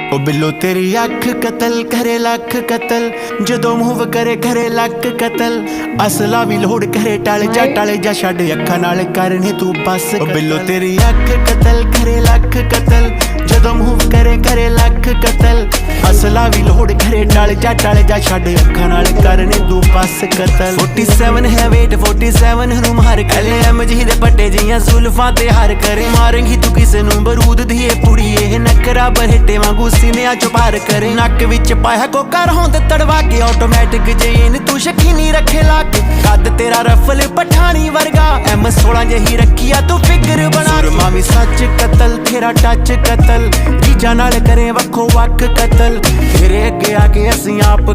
ओ बिल्लो तेरी अख कतल करे लख कतल, जदों मूव करे करे लख कतल। असला भी लोड करे टाले जा छड़ अखा नाल करने तू बस। ओ बिल्लो तेरी अख कतल करे लख कतल, जदों मूव करे करे लख कतल। असला भी लोड करे टाले जा छड़ अखा नाल करने तू बस कतल। 47 है वेट 47 नू मार कले एमजी दे पट्टे जियां जुल्फां ते हार करे। मारेंगी तू किसे नू बरूद दी पुड़िए नकरा बरहटे वांगू सीने चो पार करे। नक विच पाया कोकर होंदे तड़वा के ऑटोमैटिक जेन तू शकीनी रखे लाके। कद तेरा रफल पठानी वर्गा M16 जही रखिया तू फिगर बना। सुरमा भी सच कतल तेरा टच कतल, जीजा नाल करे वखो वख कतल। तेरे अगे आके असीं आप